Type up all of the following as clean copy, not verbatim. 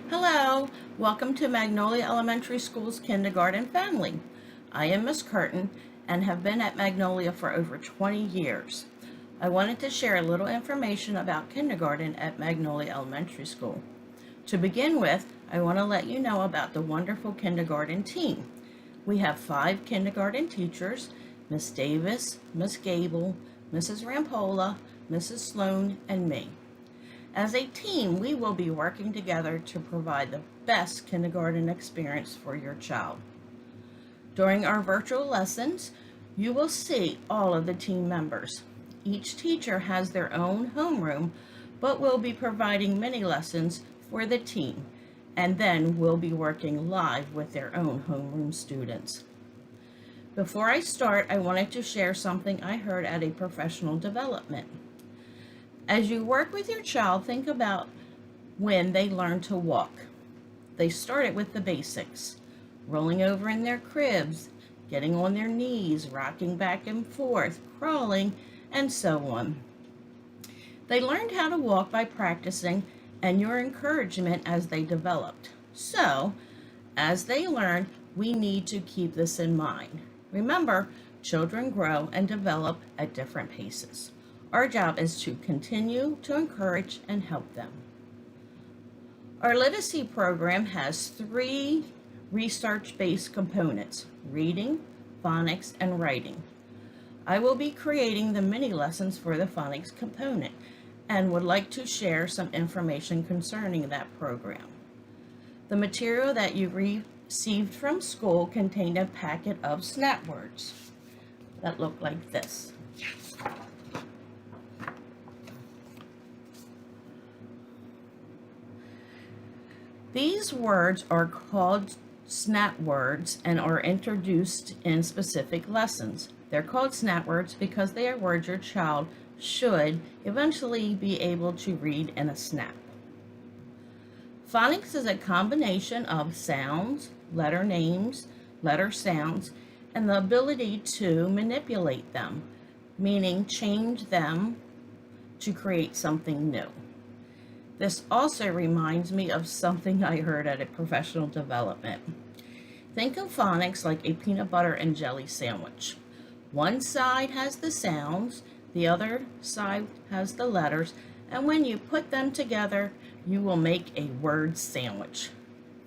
Hello, welcome to Magnolia Elementary School's kindergarten family. I am Miss Curtin and have been at Magnolia for over 20 years. I wanted to share a little information about kindergarten at Magnolia Elementary School. To begin with, I want to let you know about the wonderful kindergarten team. We have 5 kindergarten teachers, Miss Davis, Miss Gable, Mrs. Rampolla, Mrs. Sloan, and me. As a team, we will be working together to provide the best kindergarten experience for your child. During our virtual lessons, you will see all of the team members. Each teacher has their own homeroom, but will be providing mini lessons for the team, and then we'll be working live with their own homeroom students. Before I start, I wanted to share something I heard at a professional development. As you work with your child, think about when they learn to walk. They started with the basics, rolling over in their cribs, getting on their knees, rocking back and forth, crawling, and so on. They learned how to walk by practicing and your encouragement as they developed. So, as they learn, we need to keep this in mind. Remember, children grow and develop at different paces. Our job is to continue to encourage and help them. Our literacy program has 3 research-based components: reading, phonics, and writing. I will be creating the mini lessons for the phonics component and would like to share some information concerning that program. The material that you received from school contained a packet of snap words that look like this. These words are called snap words and are introduced in specific lessons. They're called snap words because they are words your child should eventually be able to read in a snap. Phonics is a combination of sounds, letter names, letter sounds, and the ability to manipulate them, meaning change them to create something new. This also reminds me of something I heard at a professional development. Think of phonics like a peanut butter and jelly sandwich. One side has the sounds, the other side has the letters, and when you put them together, you will make a word sandwich.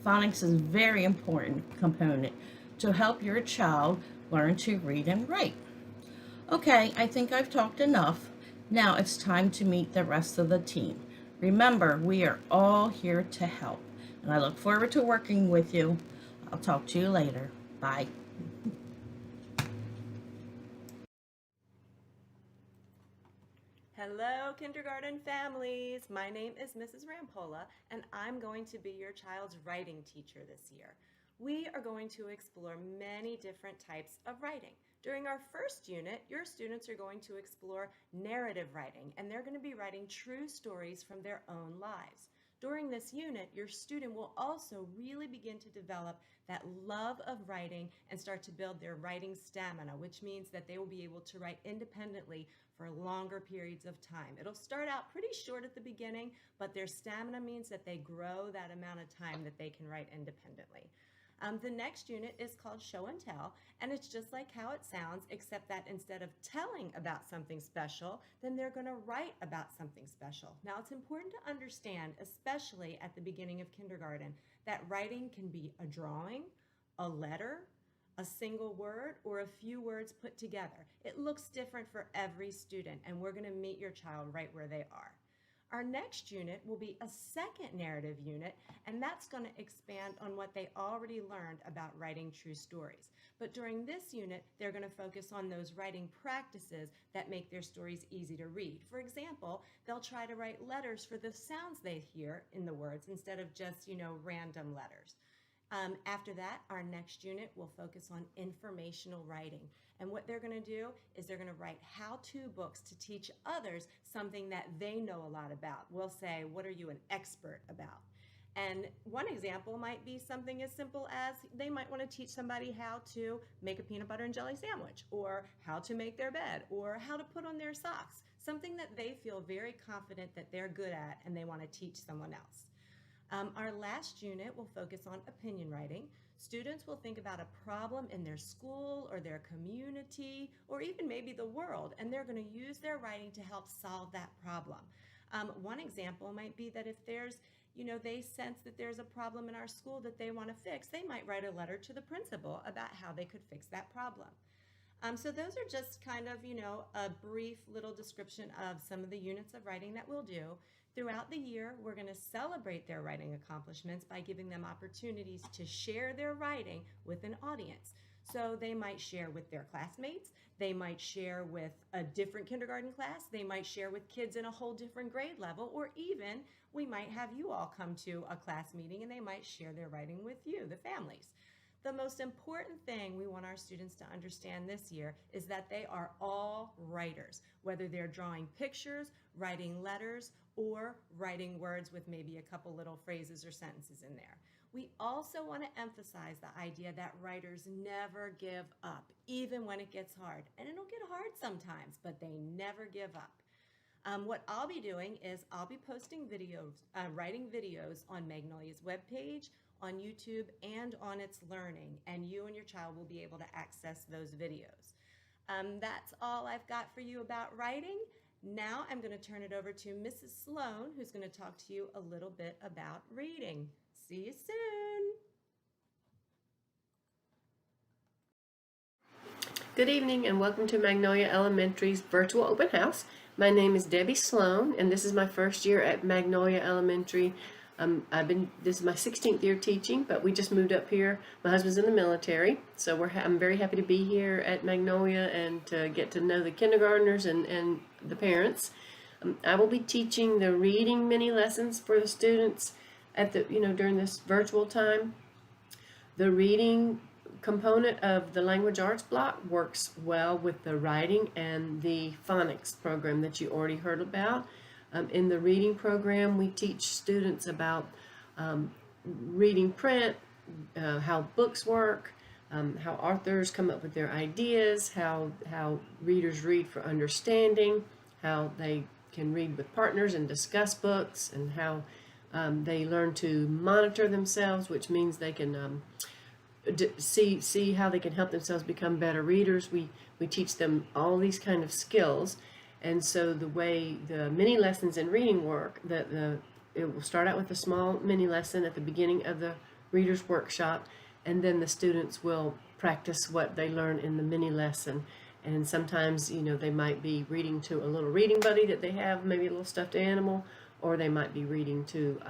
Phonics is a very important component to help your child learn to read and write. Okay, I think I've talked enough. Now it's time to meet the rest of the team. Remember, we are all here to help, and I look forward to working with you. I'll talk to you later. Bye. Hello, kindergarten families. My name is Mrs. Rampolla, and I'm going to be your child's writing teacher this year. We are going to explore many different types of writing. During our first unit, your students are going to explore narrative writing, and they're going to be writing true stories from their own lives. During this unit, your student will also really begin to develop that love of writing and start to build their writing stamina, which means that they will be able to write independently for longer periods of time. It'll start out pretty short at the beginning, but their stamina means that they grow that amount of time that they can write independently. The next unit is called Show and Tell, and it's just like how it sounds, except that instead of telling about something special, then they're going to write about something special. Now, it's important to understand, especially at the beginning of kindergarten, that writing can be a drawing, a letter, a single word, or a few words put together. It looks different for every student, and we're going to meet your child right where they are. Our next unit will be a second narrative unit, and that's going to expand on what they already learned about writing true stories. But during this unit, they're going to focus on those writing practices that make their stories easy to read. For example, they'll try to write letters for the sounds they hear in the words instead of just, random letters. After that, our next unit will focus on informational writing. And what they're going to do is they're going to write how-to books to teach others something that they know a lot about. We'll say, what are you an expert about? And one example might be something as simple as they might want to teach somebody how to make a peanut butter and jelly sandwich, or how to make their bed, or how to put on their socks, something that they feel very confident that they're good at and they want to teach someone else. Our last unit will focus on opinion writing. Students will think about a problem in their school or their community or even maybe the world, and they're going to use their writing to help solve that problem. One example might be that if they sense that there's a problem in our school that they want to fix, they might write a letter to the principal about how they could fix that problem. So those are just kind of, a brief little description of some of the units of writing that we'll do. Throughout the year, we're going to celebrate their writing accomplishments by giving them opportunities to share their writing with an audience. So they might share with their classmates, they might share with a different kindergarten class, they might share with kids in a whole different grade level, or even we might have you all come to a class meeting and they might share their writing with you, the families. The most important thing we want our students to understand this year is that they are all writers, whether they're drawing pictures, writing letters, or writing words with maybe a couple little phrases or sentences in there. We also want to emphasize the idea that writers never give up, even when it gets hard. And it'll get hard sometimes, but they never give up. What I'll be doing is I'll be posting videos, writing videos on Magnolia's webpage, on YouTube, and on its learning, and you and your child will be able to access those videos. That's all I've got for you about writing. Now I'm going to turn it over to Mrs. Sloan, who's going to talk to you a little bit about reading. See you soon. Good evening and welcome to Magnolia Elementary's virtual open house. My name is Debbie Sloan and this is my first year at Magnolia Elementary. This is my 16th year teaching, but we just moved up here. My husband's in the military, so I'm very happy to be here at Magnolia and to get to know the kindergartners and the parents. I will be teaching the reading mini lessons for the students at during this virtual time. The reading component of the language arts block works well with the writing and the phonics program that you already heard about. In the reading program, we teach students about reading print, how books work, how authors come up with their ideas, how readers read for understanding, how they can read with partners and discuss books, and how they learn to monitor themselves, which means they can see how they can help themselves become better readers. We teach them all these kind of skills. And so the way the mini lessons in reading work, it will start out with a small mini lesson at the beginning of the reader's workshop, and then the students will practice what they learn in the mini lesson. And sometimes, they might be reading to a little reading buddy that they have, maybe a little stuffed animal, or they might be reading to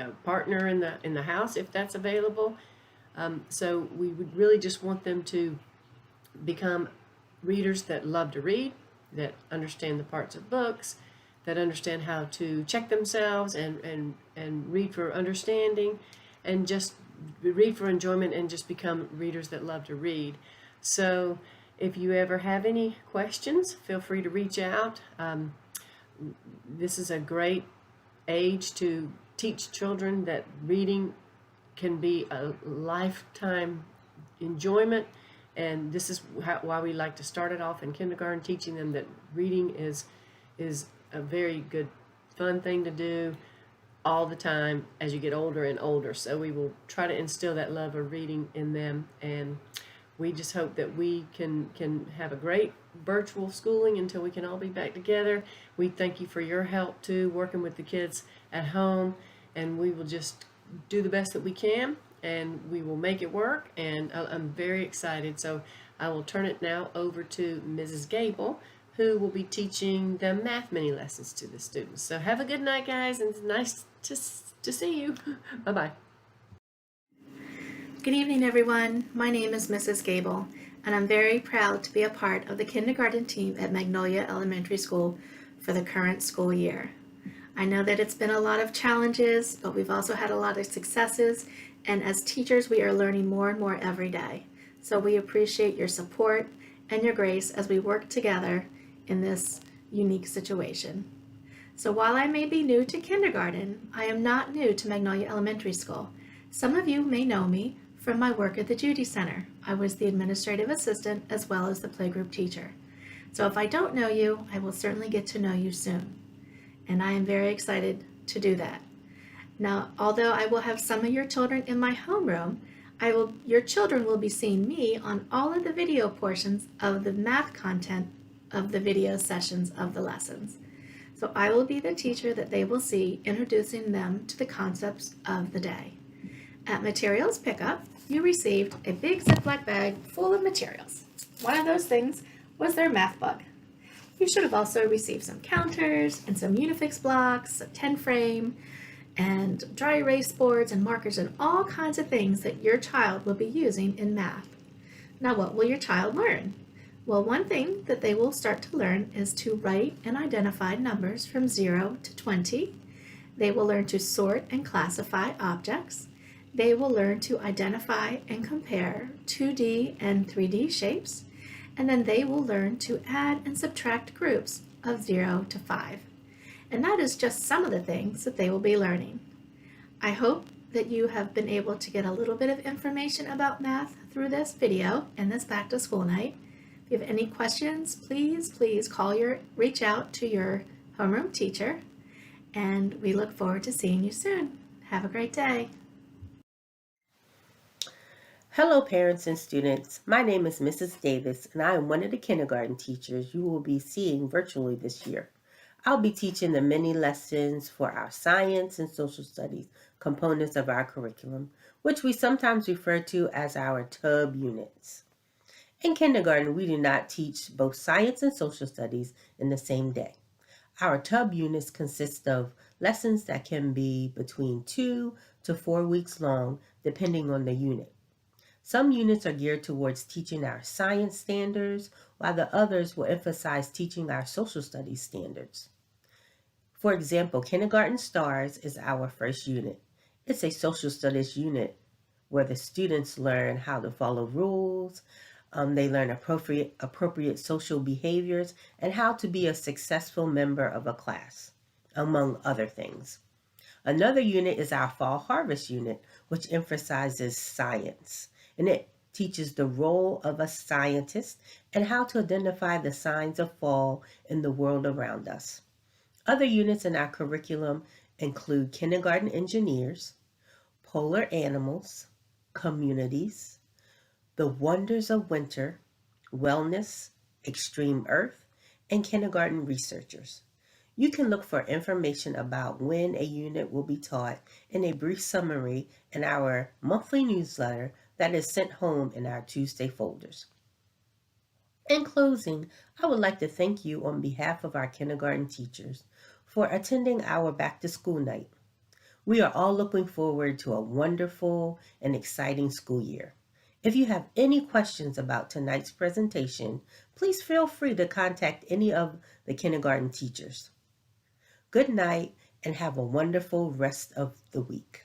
a partner in the house if that's available. So we would really just want them to become readers that love to read, that understand the parts of books, that understand how to check themselves and read for understanding, and just read for enjoyment, and just become readers that love to read. So if you ever have any questions, feel free to reach out. This is a great age to teach children that reading can be a lifetime enjoyment. And this is why we like to start it off in kindergarten, teaching them that reading is a very good, fun thing to do all the time as you get older and older. So we will try to instill that love of reading in them, and we just hope that we can have a great virtual schooling until we can all be back together. We thank you for your help too, working with the kids at home, and we will just do the best that we can, and we will make it work, and I'm very excited. So I will turn it now over to Mrs. Gable, who will be teaching the math mini lessons to the students. So have a good night, guys, and it's nice to see you. Bye-bye. Good evening, everyone. My name is Mrs. Gable, and I'm very proud to be a part of the kindergarten team at Magnolia Elementary School for the current school year. I know that it's been a lot of challenges, but we've also had a lot of successes, and as teachers, we are learning more and more every day. So we appreciate your support and your grace as we work together in this unique situation. So while I may be new to kindergarten, I am not new to Magnolia Elementary School. Some of you may know me from my work at the Judy Center. I was the administrative assistant as well as the playgroup teacher. So if I don't know you, I will certainly get to know you soon. And I am very excited to do that. Now, although I will have some of your children in my homeroom, your children will be seeing me on all of the video portions of the math content of the video sessions of the lessons. So I will be the teacher that they will see, introducing them to the concepts of the day. At materials pickup, you received a big Ziploc bag full of materials. One of those things was their math book. You should have also received some counters and some Unifix blocks, a 10 frame, and dry erase boards and markers and all kinds of things that your child will be using in math. Now, what will your child learn? Well, one thing that they will start to learn is to write and identify numbers from 0 to 20. They will learn to sort and classify objects. They will learn to identify and compare 2D and 3D shapes. And then they will learn to add and subtract groups of 0 to 5. And that is just some of the things that they will be learning. I hope that you have been able to get a little bit of information about math through this video and this back to school night. If you have any questions, please reach out to your homeroom teacher, and we look forward to seeing you soon. Have a great day. Hello parents and students, my name is Mrs. Davis and I am one of the kindergarten teachers you will be seeing virtually this year. I'll be teaching the many lessons for our science and social studies components of our curriculum, which we sometimes refer to as our TUB units. In kindergarten, we do not teach both science and social studies in the same day. Our TUB units consist of lessons that can be between 2 to 4 weeks long, depending on the unit. Some units are geared towards teaching our science standards, while the others will emphasize teaching our social studies standards. For example, Kindergarten Stars is our first unit. It's a social studies unit where the students learn how to follow rules, they learn appropriate social behaviors, and how to be a successful member of a class, among other things. Another unit is our Fall Harvest unit, which emphasizes science, and it teaches the role of a scientist and how to identify the signs of fall in the world around us. Other units in our curriculum include Kindergarten Engineers, Polar Animals, Communities, The Wonders of Winter, Wellness, Extreme Earth, and Kindergarten Researchers. You can look for information about when a unit will be taught in a brief summary in our monthly newsletter that is sent home in our Tuesday folders. In closing, I would like to thank you on behalf of our kindergarten teachers for attending our back to school night. We are all looking forward to a wonderful and exciting school year. If you have any questions about tonight's presentation, please feel free to contact any of the kindergarten teachers. Good night and have a wonderful rest of the week.